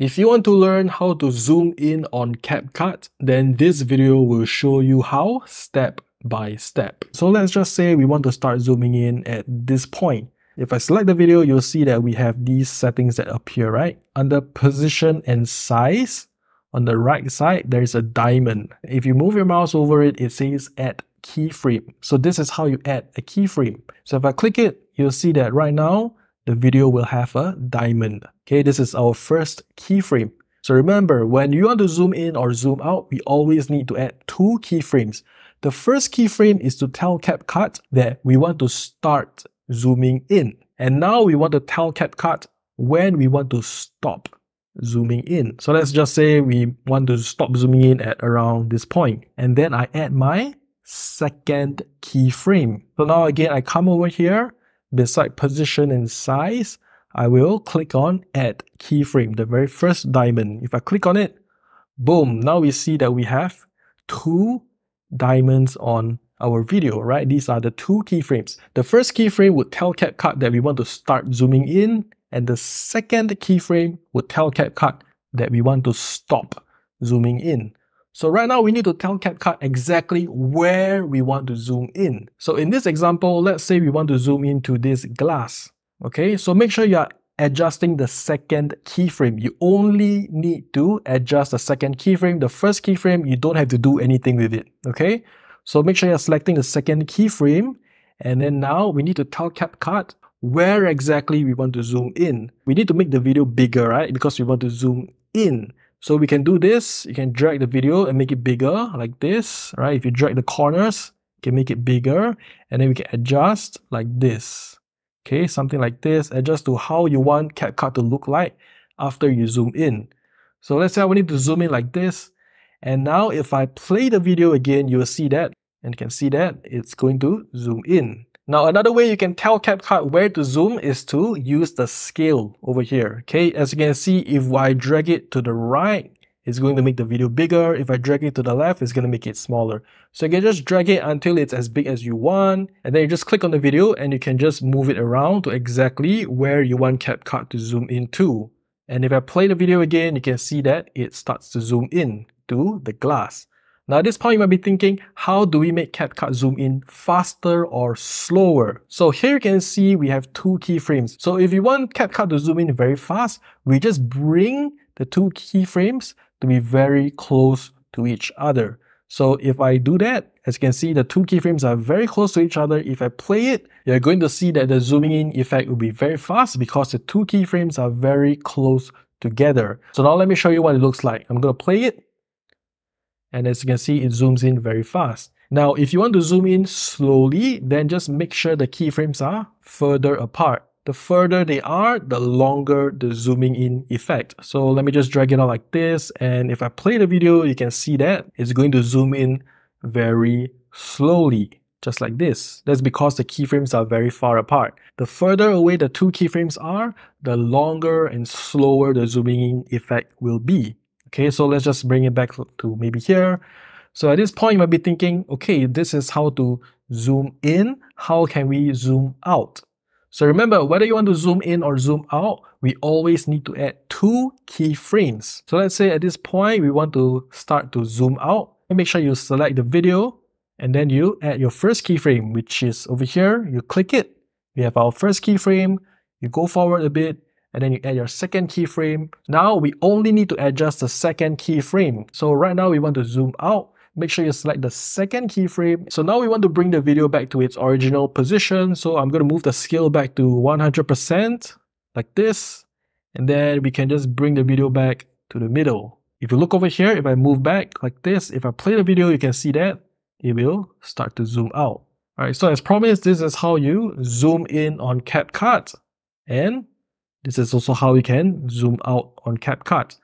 If you want to learn how to zoom in on CapCut, then this video will show you how step by step. So let's just say we want to start zooming in at this point. If I select the video, you'll see that we have these settings that appear, right? Under position and size, on the right side, there is a diamond. If you move your mouse over it, it says add keyframe. So this is how you add a keyframe. So if I click it, you'll see that right now, the video will have a diamond. Okay, this is our first keyframe. So remember, when you want to zoom in or zoom out, we always need to add two keyframes. The first keyframe is to tell CapCut that we want to start zooming in. And now we want to tell CapCut when we want to stop zooming in. So let's just say we want to stop zooming in at around this point. And then I add my second keyframe. So now again, I come over here. Beside position and size, I will click on add keyframe, the very first diamond. If I click on it, boom, now we see that we have two diamonds on our video, right? These are the two keyframes. The first keyframe would tell CapCut that we want to start zooming in, and the second keyframe would tell CapCut that we want to stop zooming in. So right now we need to tell CapCut exactly where we want to zoom in. So in this example, let's say we want to zoom into this glass. Okay, so make sure you are adjusting the second keyframe. You only need to adjust the second keyframe. The first keyframe, you don't have to do anything with it. Okay, so make sure you're selecting the second keyframe. And then now we need to tell CapCut where exactly we want to zoom in. We need to make the video bigger, right? Because we want to zoom in. So we can do this, you can drag the video and make it bigger like this, right? If you drag the corners, you can make it bigger, and then we can adjust like this. Okay, something like this, adjust to how you want CapCut to look like after you zoom in. So let's say I need to zoom in like this, and now if I play the video again, you'll see that, and you can see that it's going to zoom in. Now, another way you can tell CapCut where to zoom is to use the scale over here. Okay, as you can see, if I drag it to the right, it's going to make the video bigger. If I drag it to the left, it's going to make it smaller. So you can just drag it until it's as big as you want, and then you just click on the video and you can just move it around to exactly where you want CapCut to zoom into. And if I play the video again, you can see that it starts to zoom in to the glass. Now at this point, you might be thinking, how do we make CapCut zoom in faster or slower? So here you can see we have two keyframes. So if you want CapCut to zoom in very fast, we just bring the two keyframes to be very close to each other. So if I do that, as you can see, the two keyframes are very close to each other. If I play it, you're going to see that the zooming in effect will be very fast because the two keyframes are very close together. So now let me show you what it looks like. I'm going to play it. And as you can see, it zooms in very fast. Now, if you want to zoom in slowly, then just make sure the keyframes are further apart. The further they are, the longer the zooming in effect. So let me just drag it out like this. And if I play the video, you can see that it's going to zoom in very slowly, just like this. That's because the keyframes are very far apart. The further away the two keyframes are, the longer and slower the zooming in effect will be. Okay, so let's just bring it back to maybe here. So at this point, you might be thinking, okay, this is how to zoom in. How can we zoom out? So remember, whether you want to zoom in or zoom out, we always need to add two keyframes. So let's say at this point, we want to start to zoom out. And make sure you select the video, and then you add your first keyframe, which is over here. You click it. We have our first keyframe. You go forward a bit, and then you add your second keyframe. Now we only need to adjust the second keyframe. So right now we want to zoom out. Make sure you select the second keyframe. So now we want to bring the video back to its original position. So I'm going to move the scale back to 100% like this. And then we can just bring the video back to the middle. If you look over here, if I move back like this, if I play the video, you can see that it will start to zoom out. Alright, so as promised, this is how you zoom in on CapCut. And this is also how you can zoom out on CapCut.